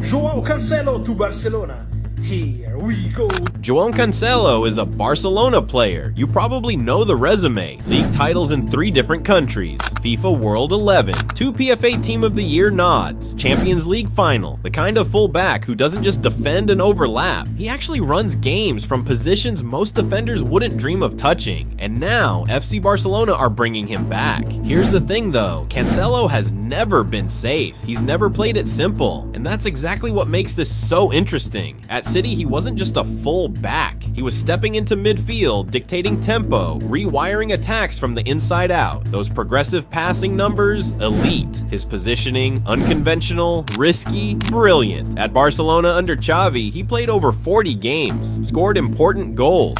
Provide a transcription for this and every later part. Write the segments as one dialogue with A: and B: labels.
A: João Cancelo to Barcelona. Here we go.
B: João Cancelo is a Barcelona player. You probably know the resume. League titles in 3 different countries. FIFA World 11, 2 PFA Team of the Year nods, Champions League final, the kind of fullback who doesn't just defend and overlap. He actually runs games from positions most defenders wouldn't dream of touching. And now, FC Barcelona are bringing him back. Here's the thing though, Cancelo has never been safe. He's never played it simple. And that's exactly what makes this so interesting. At City, he wasn't just a full back. He was stepping into midfield, dictating tempo, rewiring attacks from the inside out. Those progressive passing numbers, elite. His positioning, unconventional, risky, brilliant. At Barcelona under Xavi, he played over 40 games, scored important goals.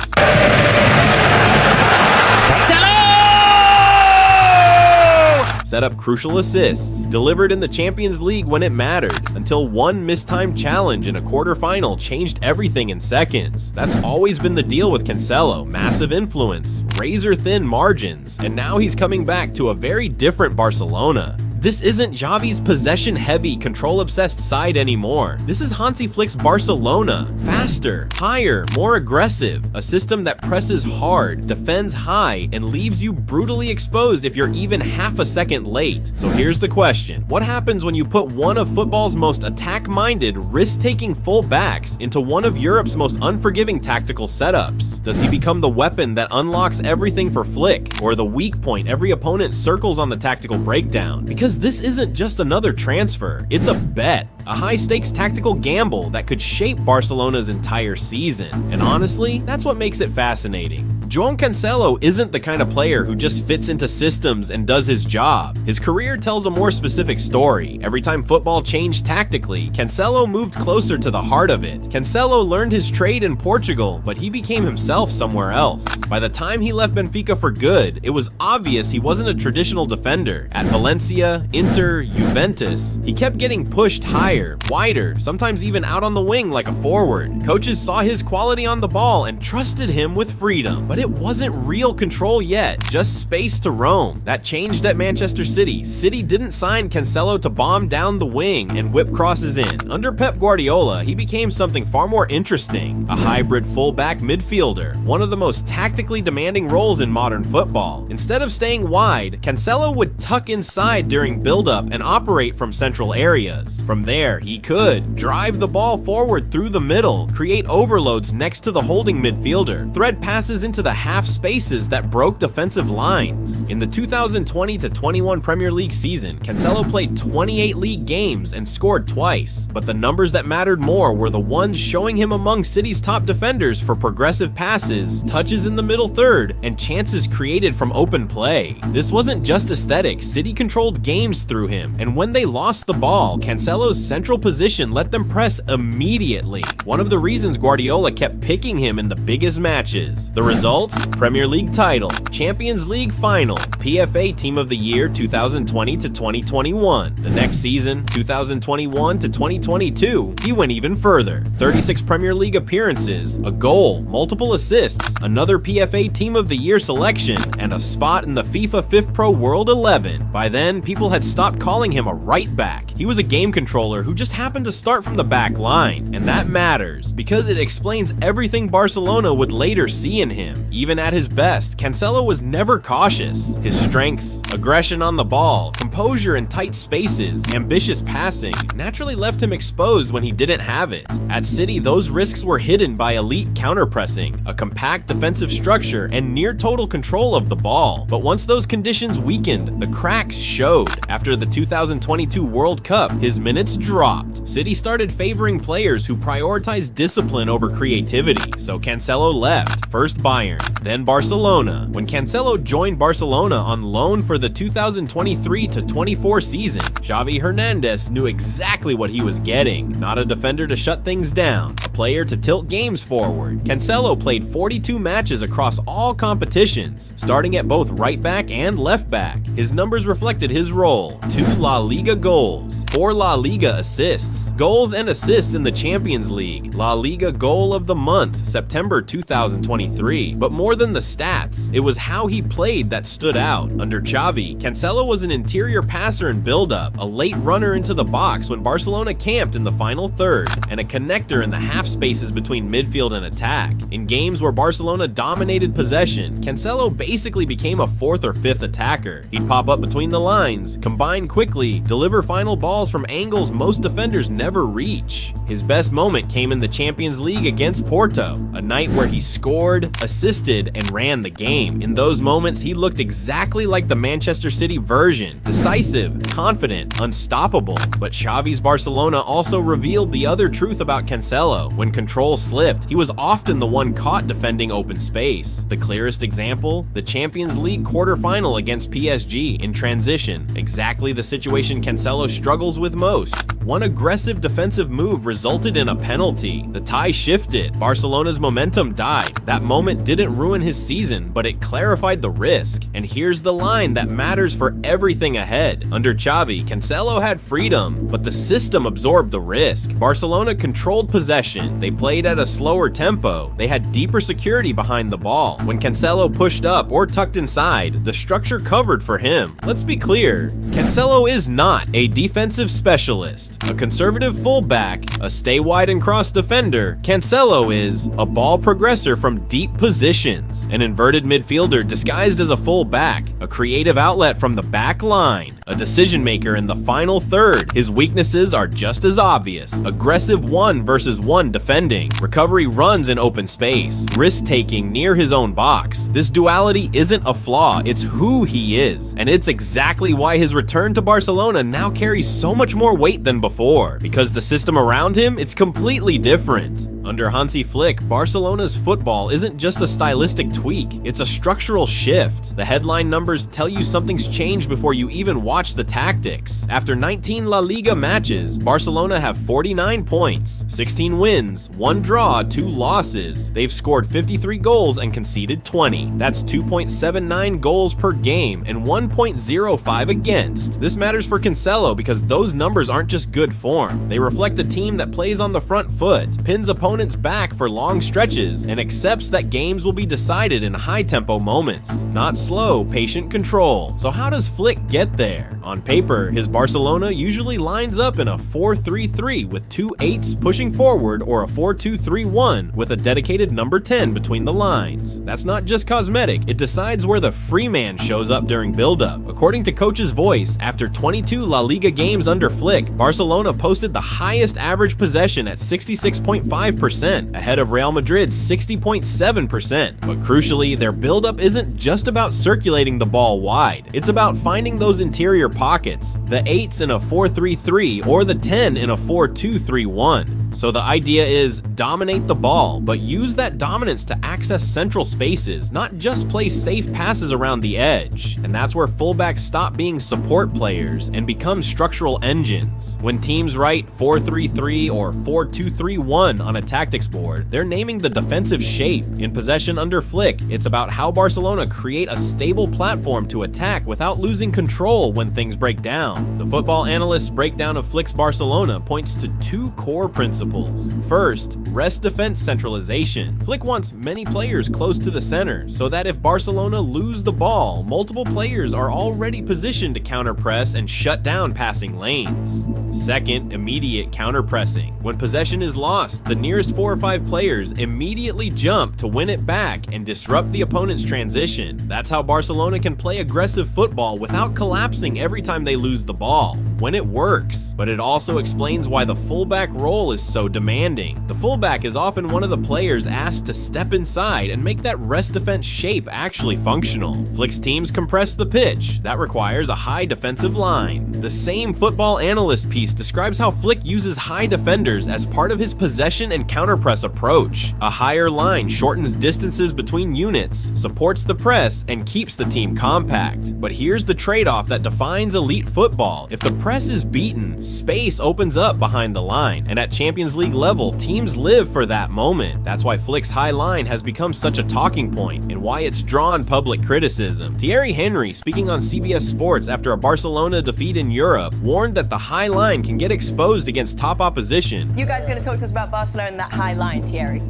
B: Set up crucial assists, delivered in the Champions League when it mattered, until one mistimed challenge in a quarterfinal changed everything in seconds. That's always been the deal with Cancelo, massive influence, razor-thin margins, and now he's coming back to a very different Barcelona. This isn't Xavi's possession-heavy, control-obsessed side anymore. This is Hansi Flick's Barcelona. Faster, higher, more aggressive. A system that presses hard, defends high, and leaves you brutally exposed if you're even half a second late. So here's the question. What happens when you put one of football's most attack-minded, risk-taking full-backs into one of Europe's most unforgiving tactical setups? Does he become the weapon that unlocks everything for Flick, or the weak point every opponent circles on the tactical breakdown? Because this isn't just another transfer, it's a bet. A high-stakes tactical gamble that could shape Barcelona's entire season. And honestly, that's what makes it fascinating. João Cancelo isn't the kind of player who just fits into systems and does his job. His career tells a more specific story. Every time football changed tactically, Cancelo moved closer to the heart of it. Cancelo learned his trade in Portugal, but he became himself somewhere else. By the time he left Benfica for good, it was obvious he wasn't a traditional defender. At Valencia, Inter, Juventus, he kept getting pushed higher, wider, sometimes even out on the wing like a forward. Coaches saw his quality on the ball and trusted him with freedom. But it wasn't real control yet, just space to roam. That changed at Manchester City. City didn't sign Cancelo to bomb down the wing and whip crosses in. Under Pep Guardiola, he became something far more interesting. A hybrid fullback midfielder, one of the most tactically demanding roles in modern football. Instead of staying wide, Cancelo would tuck inside during build-up and operate from central areas. From there, he could drive the ball forward through the middle, create overloads next to the holding midfielder, thread passes into the half spaces that broke defensive lines. In the 2020-21 Premier League season, Cancelo played 28 league games and scored twice, but the numbers that mattered more were the ones showing him among City's top defenders for progressive passes, touches in the middle third, and chances created from open play. This wasn't just aesthetic, City controlled games through him, and when they lost the ball, Cancelo's central position let them press immediately. One of the reasons Guardiola kept picking him in the biggest matches. The results? Premier League title, Champions League final, PFA Team of the Year 2020-2021. The next season, 2021-2022, he went even further. 36 Premier League appearances, a goal, multiple assists, another PFA Team of the Year selection, and a spot in the FIFA FIFPro World 11. By then, people had stopped calling him a right back. He was a game controller who just happened to start from the back line. And that matters, because it explains everything Barcelona would later see in him. Even at his best, Cancelo was never cautious. His strengths, aggression on the ball, composure in tight spaces, ambitious passing, naturally left him exposed when he didn't have it. At City, those risks were hidden by elite counter-pressing, a compact defensive structure, and near total control of the ball. But once those conditions weakened, the cracks showed. After the 2022 World Cup, his minutes dropped. City started favoring players who prioritized discipline over creativity, so Cancelo left, first Bayern, then Barcelona. When Cancelo joined Barcelona on loan for the 2023-24 season, Xavi Hernandez knew exactly what he was getting. Not a defender to shut things down, a player to tilt games forward. Cancelo played 42 matches across all competitions, starting at both right back and left back. His numbers reflected his role: 2 La Liga goals, 4 La Liga assists, goals and assists in the Champions League, La Liga Goal of the Month, September 2023. But more than the stats, it was how he played that stood out. Under Xavi, Cancelo was an interior passer in build-up, a late runner into the box when Barcelona camped in the final third, and a connector in the half spaces between midfield and attack. In games where Barcelona dominated possession, Cancelo basically became a 4th or 5th attacker. He'd pop up between the lines, combine quickly, deliver final balls from angles most defenders never reach. His best moment came in the Champions League against Porto, a night where he scored, assisted, and ran the game. In those moments, he looked exactly like the Manchester City version: decisive, confident, unstoppable. But Xavi's Barcelona also revealed the other truth about Cancelo. When control slipped, he was often the one caught defending open space. The clearest example? The Champions League quarterfinal against PSG in transition, exactly the situation Cancelo struggles with most. One aggressive defensive move resulted in a penalty. The tie shifted. Barcelona's momentum died. That moment didn't ruin his season, but it clarified the risk. And here's the line that matters for everything ahead. Under Xavi, Cancelo had freedom, but the system absorbed the risk. Barcelona controlled possession. They played at a slower tempo. They had deeper security behind the ball. When Cancelo pushed up or tucked inside, the structure covered for him. Let's be clear, Cancelo is not a defensive specialist, a conservative fullback, a stay wide and cross defender. Cancelo is a ball progressor from deep positions, an inverted midfielder disguised as a fullback, a creative outlet from the back line, a decision maker in the final third. His weaknesses are just as obvious: aggressive 1-versus-1 defending, recovery runs in open space, risk-taking near his own box. This duality isn't a flaw, it's who he is, and it's exactly why his return to Barcelona now carries so much more weight than before, because the system around him, it's completely different. Under Hansi Flick, Barcelona's football isn't just a stylistic tweak, it's a structural shift. The headline numbers tell you something's changed before you even watch the tactics. After 19 La Liga matches, Barcelona have 49 points, 16 wins, 1 draw, 2 losses. They've scored 53 goals and conceded 20. That's 2.79 goals per game and 1.05 against. This matters for Cancelo because those numbers aren't just good form. They reflect a team that plays on the front foot, pins opponents back for long stretches, and accepts that games will be decided in high-tempo moments, not slow, patient control. So how does Flick get there? On paper, his Barcelona usually lines up in a 4-3-3 with 2 8s pushing forward, or a 4-2-3-1 with a dedicated number 10 between the lines. That's not just cosmetic, it decides where the free man shows up during build-up. According to Coach's Voice, after 22 La Liga games under Flick, Barcelona posted the highest average possession at 66.5%, ahead of Real Madrid's 60.7%. But crucially, their buildup isn't just about circulating the ball wide. It's about finding those interior pockets, the 8s in a 4-3-3 or the 10 in a 4-2-3-1. So the idea is dominate the ball, but use that dominance to access central spaces, not just play safe passes around the edge. And that's where fullbacks stop being support players and become structural engines. When teams write 4-3-3 or 4-2-3-1 on a tactics board, they're naming the defensive shape. In possession under Flick, it's about how Barcelona create a stable platform to attack without losing control when things break down. The Football Analyst's breakdown of Flick's Barcelona points to 2 core principles. First, rest defense centralization. Flick wants many players close to the center, so that if Barcelona lose the ball, multiple players are already positioned to counter-press and shut down passing lanes. Second, immediate counter-pressing. When possession is lost, the nearest 4 or 5 players immediately jump to win it back and disrupt the opponent's transition. That's how Barcelona can play aggressive football without collapsing every time they lose the ball, when it works. But it also explains why the fullback role is so demanding. The fullback is often one of the players asked to step inside and make that rest defense shape actually functional. Flick's teams compress the pitch. That requires a high defensive line. The same Football Analyst piece describes how Flick uses high defenders as part of his possession and counterpress approach. A higher line shortens distances between units, supports the press, and keeps the team compact. But here's the trade-off that defines elite football. If the press is beaten, space opens up behind the line, and at Champions League level, teams live for that moment. That's why Flick's high line has become such a talking point, and why it's drawn public criticism. Thierry Henry, speaking on CBS Sports after a Barcelona defeat in Europe, warned that the high line can get exposed against top opposition.
C: You guys going to talk to us about Barcelona and that high line, Thierry?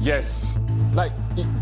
D: Yes. Like,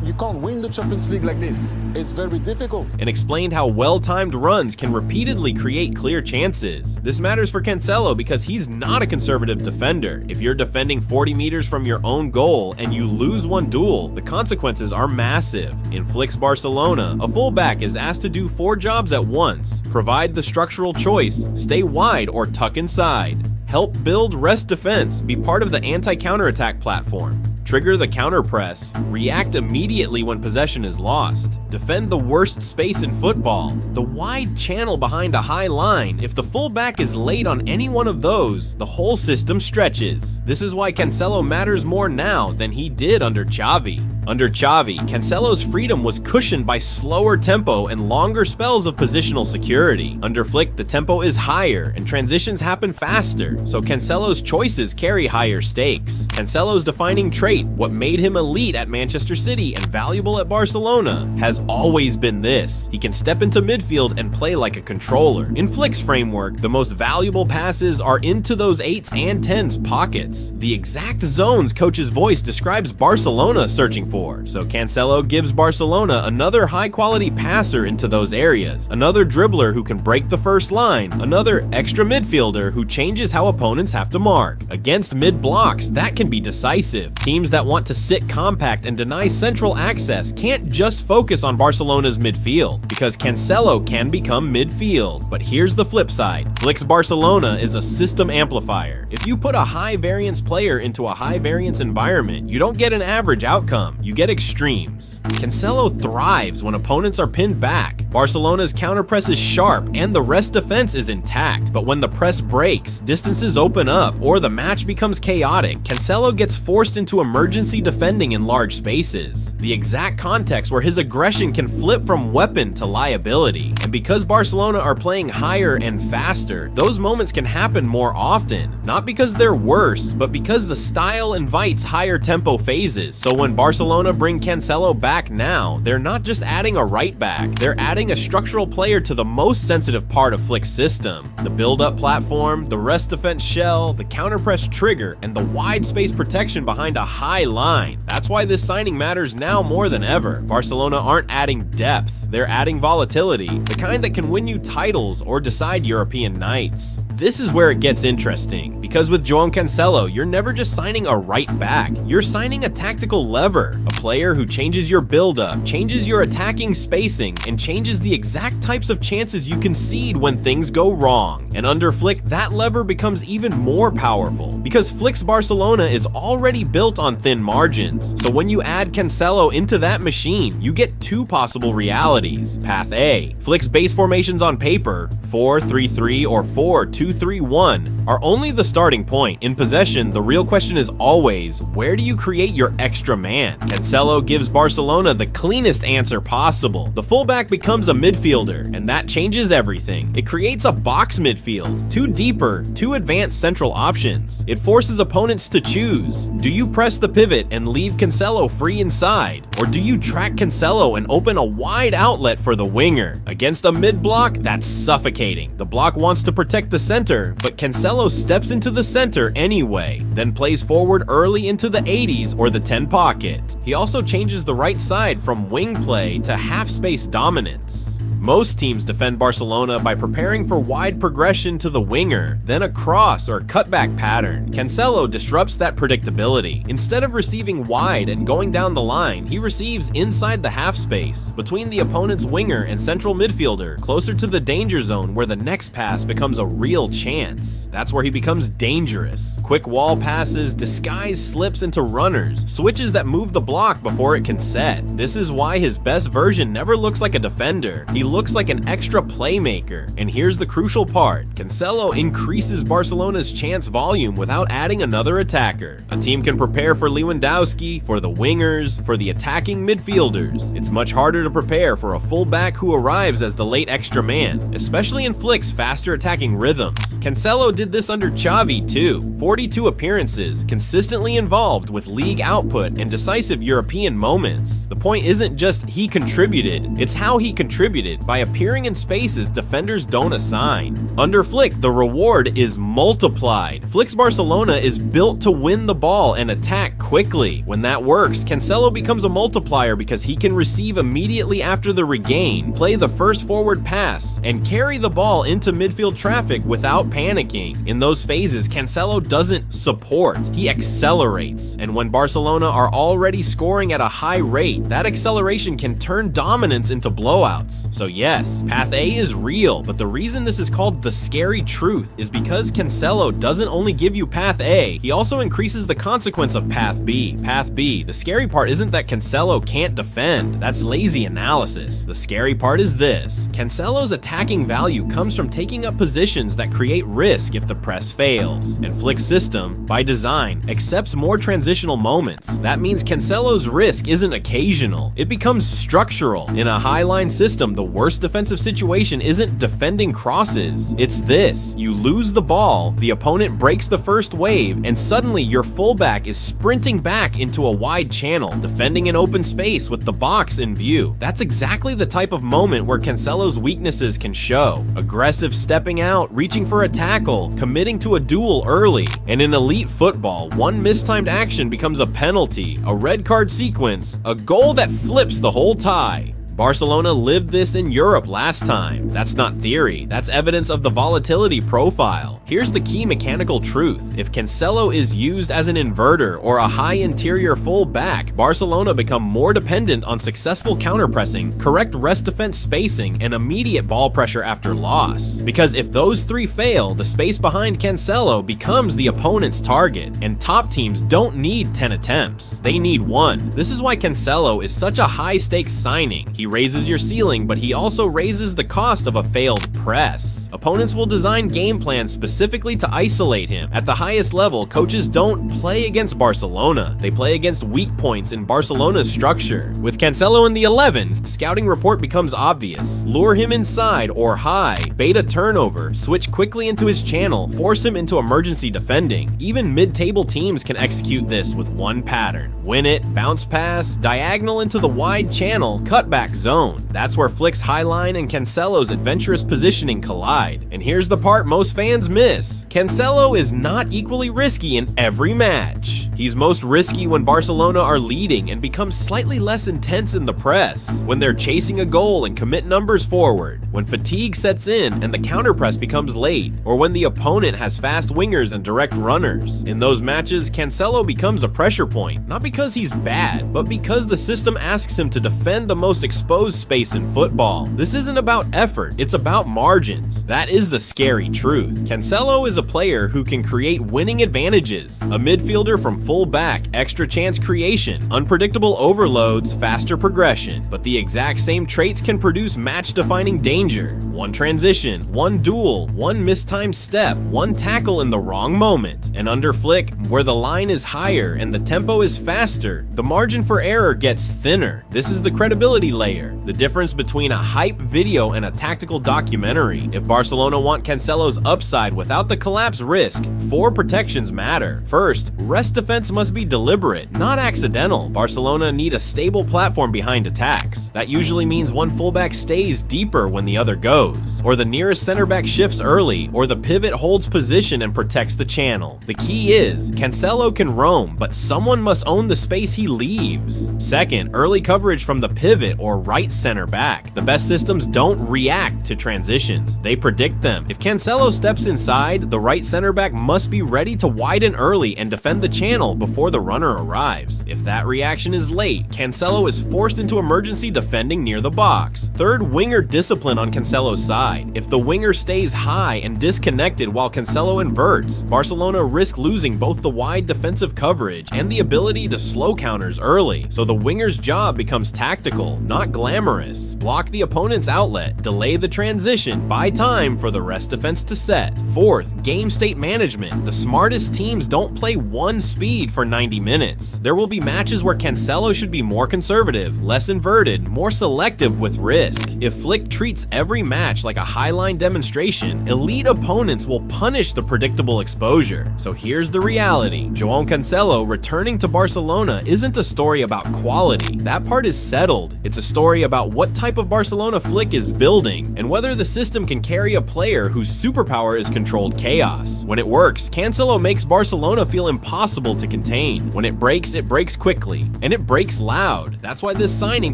D: you can't win the Champions League like this. It's very difficult.
B: And explained how well-timed runs can repeatedly create clear chances. This matters for Cancelo because he's not a conservative defender. If you're defending 40 meters from your own goal and you lose one duel, the consequences are massive. In Flick's Barcelona, a fullback is asked to do 4 jobs at once: provide the structural choice, stay wide or tuck inside, help build rest defense, be part of the anti-counterattack platform, trigger the counter press, react immediately when possession is lost, defend the worst space in football, the wide channel behind a high line. If the fullback is late on any one of those, the whole system stretches. This is why Cancelo matters more now than he did under Xavi. Under Xavi, Cancelo's freedom was cushioned by slower tempo and longer spells of positional security. Under Flick, the tempo is higher and transitions happen faster, so Cancelo's choices carry higher stakes. Cancelo's defining trait, what made him elite at Manchester City and valuable at Barcelona, has always been this: he can step into midfield and play like a controller. In Flick's framework, the most valuable passes are into those 8s and 10s pockets, the exact zones Coach's voice describes Barcelona searching for. So Cancelo gives Barcelona another high-quality passer into those areas, another dribbler who can break the first line, another extra midfielder who changes how opponents have to mark. Against mid-blocks, that can be decisive. Teams that want to sit compact and deny central access can't just focus on Barcelona's midfield, because Cancelo can become midfield. But here's the flip side. Flick's Barcelona is a system amplifier. If you put a high-variance player into a high-variance environment, you don't get an average outcome. You get extremes. Cancelo thrives when opponents are pinned back. Barcelona's counter-press is sharp and the rest defense is intact, but when the press breaks, distances open up, or the match becomes chaotic, Cancelo gets forced into emergency defending in large spaces, the exact context where his aggression can flip from weapon to liability. And because Barcelona are playing higher and faster, those moments can happen more often, not because they're worse, but because the style invites higher tempo phases. So when Barcelona bring Cancelo back now, they're not just adding a right back, they're adding a structural player to the most sensitive part of Flick's system: the build-up platform, the rest defense shell, the counter-press trigger, and the wide space protection behind a high line. That's why this signing matters now more than ever. Barcelona aren't adding depth, they're adding volatility, the kind that can win you titles or decide European nights. This is where it gets interesting, because with João Cancelo, you're never just signing a right back, you're signing a tactical lever, a player who changes your build-up, changes your attacking spacing, and changes the exact types of chances you concede when things go wrong. And under Flick, that lever becomes even more powerful, because Flick's Barcelona is already built on thin margins. So when you add Cancelo into that machine, you get 2 possible realities. Path A: Flick's base formations on paper, 4-3-3 or 4-2-3-1, are only the starting point. In possession, the real question is always, where do you create your extra man? Cancelo gives Barcelona the cleanest answer possible. The fullback becomes a midfielder, and that changes everything. It creates a box midfield, 2 deeper, 2 advanced central options. It forces opponents to choose. Do you press the pivot and leave Cancelo free inside? Or do you track Cancelo and open a wide outlet for the winger? Against a mid-block, that's suffocating. The block wants to protect the center, but Cancelo steps into the center anyway, then plays forward early into the 80s or the 10 pocket. He also changes the right side from wing play to half-space dominance. Most teams defend Barcelona by preparing for wide progression to the winger, then a cross or cutback pattern. Cancelo disrupts that predictability. Instead of receiving wide and going down the line, he receives inside the half space, between the opponent's winger and central midfielder, closer to the danger zone where the next pass becomes a real chance. That's where he becomes dangerous. Quick wall passes, disguise slips into runners, switches that move the block before it can set. This is why his best version never looks like a defender. He looks like an extra playmaker. And here's the crucial part. Cancelo increases Barcelona's chance volume without adding another attacker. A team can prepare for Lewandowski, for the wingers, for the attacking midfielders. It's much harder to prepare for a fullback who arrives as the late extra man, especially in Flick's faster attacking rhythms. Cancelo did this under Xavi too. 42 appearances, consistently involved with league output and decisive European moments. The point isn't just he contributed, it's how he contributed by appearing in spaces defenders don't assign. Under Flick, the reward is multiplied. Flick's Barcelona is built to win the ball and attack quickly. When that works, Cancelo becomes a multiplier because he can receive immediately after the regain, play the first forward pass, and carry the ball into midfield traffic without panicking. In those phases, Cancelo doesn't support, he accelerates. And when Barcelona are already scoring at a high rate, that acceleration can turn dominance into blowouts. So yes, Path A is real, but the reason this is called the scary truth is because Cancelo doesn't only give you Path A, he also increases the consequence of Path B. Path B, the scary part isn't that Cancelo can't defend, that's lazy analysis. The scary part is this: Cancelo's attacking value comes from taking up positions that create risk if the press fails. And Flick's system, by design, accepts more transitional moments. That means Cancelo's risk isn't occasional, it becomes structural. In a high-line system, the worst defensive situation isn't defending crosses, it's this: you lose the ball, the opponent breaks the first wave, and suddenly your fullback is sprinting back into a wide channel, defending an open space with the box in view. That's exactly the type of moment where Cancelo's weaknesses can show. Aggressive stepping out, reaching for a tackle, committing to a duel early. And in elite football, one mistimed action becomes a penalty, a red card sequence, a goal that flips the whole tie. Barcelona lived this in Europe last time. That's not theory, that's evidence of the volatility profile. Here's the key mechanical truth: if Cancelo is used as an inverter or a high interior full back, Barcelona become more dependent on successful counterpressing, correct rest defense spacing, and immediate ball pressure after loss. Because if those three fail, the space behind Cancelo becomes the opponent's target, and top teams don't need 10 attempts, they need 1. This is why Cancelo is such a high stakes signing. He raises your ceiling, but he also raises the cost of a failed press. Opponents will design game plans specifically to isolate him. At the highest level, coaches don't play against Barcelona, they play against weak points in Barcelona's structure. With Cancelo in the 11s, scouting report becomes obvious. Lure him inside or high, bait a turnover, switch quickly into his channel, force him into emergency defending. Even mid-table teams can execute this with one pattern: win it, bounce pass, diagonal into the wide channel, cutback zone. That's where Flick's highline and Cancelo's adventurous positioning collide. And here's the part most fans miss: Cancelo is not equally risky in every match. He's most risky when Barcelona are leading and becomes slightly less intense in the press, when they're chasing a goal and commit numbers forward, when fatigue sets in and the counterpress becomes late, or when the opponent has fast wingers and direct runners. In those matches, Cancelo becomes a pressure point, not because he's bad, but because the system asks him to defend the most exposed space in football. This isn't about effort, it's about margins. That is the scary truth. Cancelo is a player who can create winning advantages. A midfielder from full back, extra chance creation, unpredictable overloads, faster progression. But the exact same traits can produce match-defining danger. One transition, one duel, one mistimed step, one tackle in the wrong moment. And under Flick, where the line is higher and the tempo is faster, the margin for error gets thinner. This is the credibility layer, the difference between a hype video and a tactical documentary. If Barcelona want Cancelo's upside without the collapse risk, 4 protections matter. First, rest defense must be deliberate, not accidental. Barcelona need a stable platform behind attacks. That usually means one fullback stays deeper when the other goes, or the nearest center back shifts early, or the pivot holds position and protects the channel. The key is, Cancelo can roam, but someone must own the space he leaves. Second, early coverage from the pivot or right center back. The best systems don't react to transitions, they predict them. If Cancelo steps inside, the right center back must be ready to widen early and defend the channel tunnel before the runner arrives. If that reaction is late, Cancelo is forced into emergency defending near the box. Third, winger discipline on Cancelo's side. If the winger stays high and disconnected while Cancelo inverts, Barcelona risk losing both the wide defensive coverage and the ability to slow counters early. So the winger's job becomes tactical, not glamorous. Block the opponent's outlet, delay the transition, buy time for the rest defense to set. Fourth, game state management. The smartest teams don't play one speed for 90 minutes. There will be matches where Cancelo should be more conservative, less inverted, more selective with risk. If Flick treats every match like a highline demonstration, elite opponents will punish the predictable exposure. So here's the reality. João Cancelo returning to Barcelona isn't a story about quality. That part is settled. It's a story about what type of Barcelona Flick is building and whether the system can carry a player whose superpower is controlled chaos. When it works, Cancelo makes Barcelona feel impossible to contain. When it breaks quickly, and it breaks loud. That's why this signing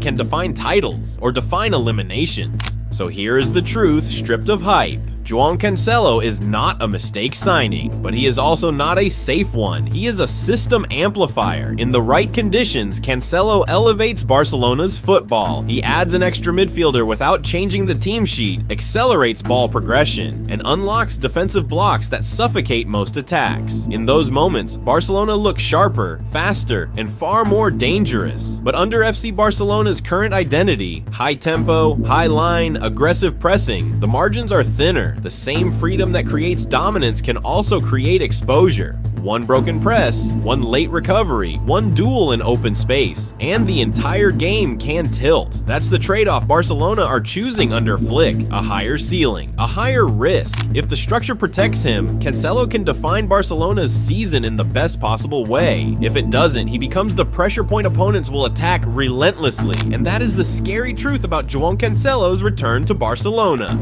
B: can define titles or define eliminations. So here is the truth stripped of hype. João Cancelo is not a mistake signing, but he is also not a safe one. He is a system amplifier. In the right conditions, Cancelo elevates Barcelona's football. He adds an extra midfielder without changing the team sheet, accelerates ball progression, and unlocks defensive blocks that suffocate most attacks. In those moments, Barcelona looks sharper, faster, and far more dangerous. But under FC Barcelona's current identity, high tempo, high line, aggressive pressing, the margins are thinner. The same freedom that creates dominance can also create exposure. One broken press, one late recovery, one duel in open space, and the entire game can tilt. That's the trade-off Barcelona are choosing under Flick: a higher ceiling, a higher risk. If the structure protects him, Cancelo can define Barcelona's season in the best possible way. If it doesn't, he becomes the pressure point opponents will attack relentlessly, and that is the scary truth about João Cancelo's return to Barcelona.